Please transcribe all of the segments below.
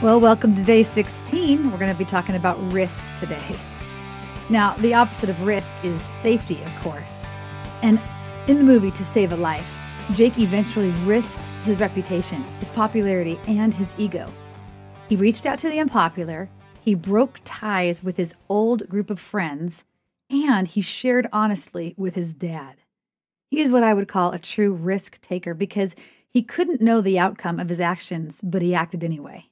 Well, welcome to day 16. We're going to be talking about risk today. Now, the opposite of risk is safety, of course. And in the movie To Save a Life, Jake eventually risked his reputation, his popularity, and his ego. He reached out to the unpopular, he broke ties with his old group of friends, and he shared honestly with his dad. He is what I would call a true risk taker because he couldn't know the outcome of his actions, but he acted anyway.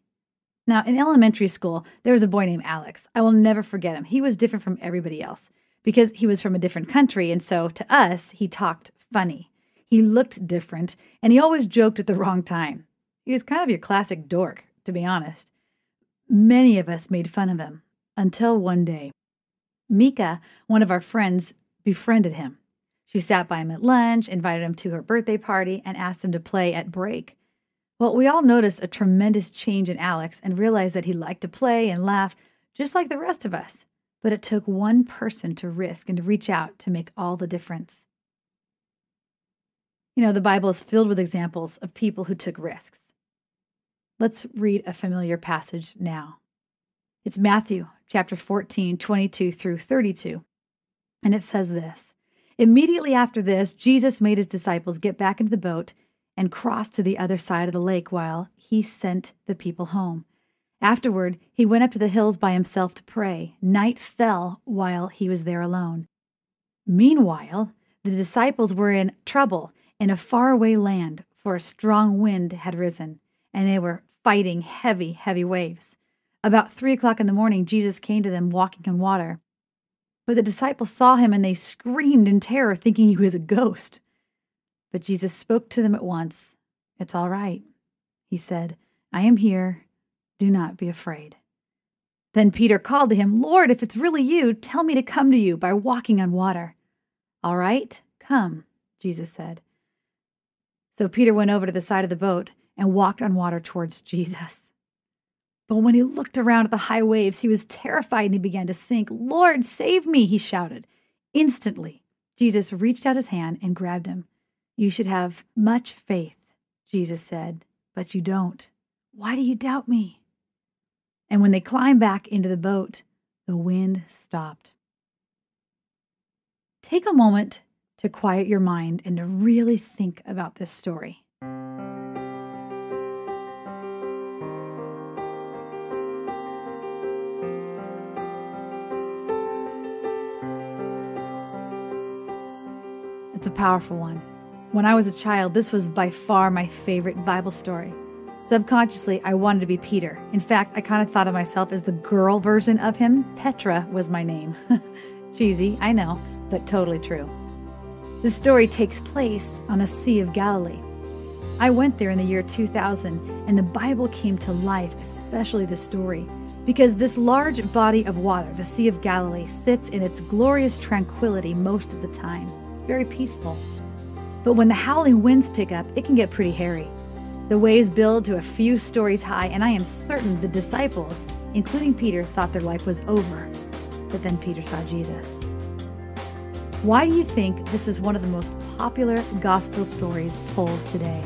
Now, in elementary school, there was a boy named Alex. I will never forget him. He was different from everybody else because he was from a different country, and so to us, he talked funny. He looked different, and he always joked at the wrong time. He was kind of your classic dork, to be honest. Many of us made fun of him until one day. Mika, one of our friends, befriended him. She sat by him at lunch, invited him to her birthday party, and asked him to play at break. Well, we all noticed a tremendous change in Alex and realized that he liked to play and laugh just like the rest of us. But it took one person to risk and to reach out to make all the difference. You know, the Bible is filled with examples of people who took risks. Let's read a familiar passage now. It's Matthew chapter 14, 22 through 32. And it says this: Immediately after this, Jesus made his disciples get back into the boat and crossed to the other side of the lake while he sent the people home. Afterward, he went up to the hills by himself to pray. Night fell while he was there alone. Meanwhile, the disciples were in trouble in a faraway land, for a strong wind had risen, and they were fighting heavy, heavy waves. About 3 o'clock in the morning, Jesus came to them walking on water. But the disciples saw him, and they screamed in terror, thinking he was a ghost. But Jesus spoke to them at once. "It's all right," he said. "I am here. Do not be afraid." Then Peter called to him, "Lord, if it's really you, tell me to come to you by walking on water." "All right, come," Jesus said. So Peter went over to the side of the boat and walked on water towards Jesus. But when he looked around at the high waves, he was terrified and he began to sink. "Lord, save me," he shouted. Instantly, Jesus reached out his hand and grabbed him. "You should have much faith," Jesus said, "but you don't. Why do you doubt me?" And when they climbed back into the boat, the wind stopped. Take a moment to quiet your mind and to really think about this story. It's a powerful one. When I was a child, this was by far my favorite Bible story. Subconsciously, I wanted to be Peter. In fact, I kind of thought of myself as the girl version of him. Petra was my name. Cheesy, I know, but totally true. This story takes place on the Sea of Galilee. I went there in the year 2000, and the Bible came to life, especially the story, because this large body of water, the Sea of Galilee, sits in its glorious tranquility most of the time. It's very peaceful. But when the howling winds pick up, it can get pretty hairy. The waves build to a few stories high, and I am certain the disciples, including Peter, thought their life was over. But then Peter saw Jesus. Why do you think this is one of the most popular gospel stories told today?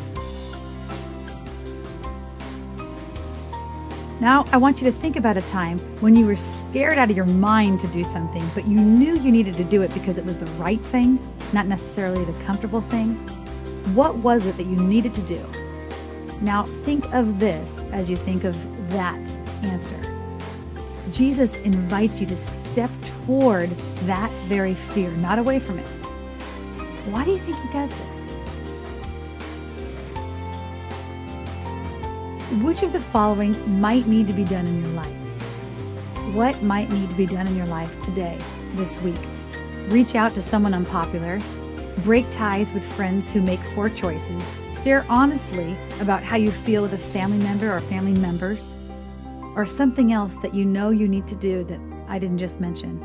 Now, I want you to think about a time when you were scared out of your mind to do something, but you knew you needed to do it because it was the right thing, not necessarily the comfortable thing. What was it that you needed to do? Now, think of this as you think of that answer. Jesus invites you to step toward that very fear, not away from it. Why do you think he does this? Which of the following might need to be done in your life? What might need to be done in your life today, this week? Reach out to someone unpopular, break ties with friends who make poor choices, share honestly about how you feel with a family member or family members, or something else that you know you need to do that I didn't just mention.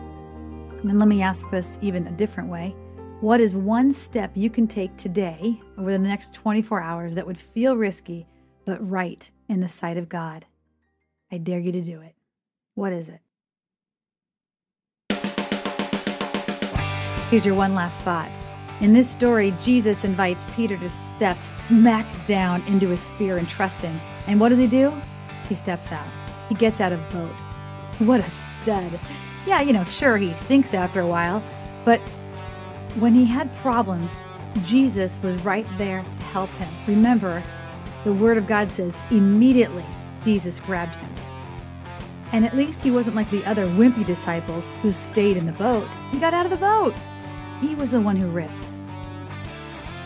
And let me ask this even a different way. What is one step you can take today or within the next 24 hours that would feel risky but right in the sight of God? I dare you to do it. What is it? Here's your one last thought. In this story, Jesus invites Peter to step smack down into his fear and trust him. And what does he do? he steps out. He gets out of the boat. What a stud. Yeah, sure, he sinks after a while, but when he had problems, Jesus was right there to help him. Remember, the Word of God says, immediately Jesus grabbed him. And at least he wasn't like the other wimpy disciples who stayed in the boat. He got out of the boat. He was the one who risked.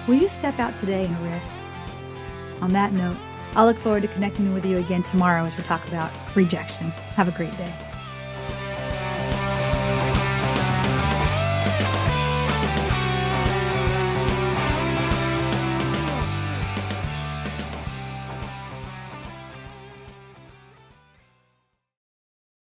Will you step out today and risk? On that note, I'll look forward to connecting with you again tomorrow as we talk about rejection. Have a great day.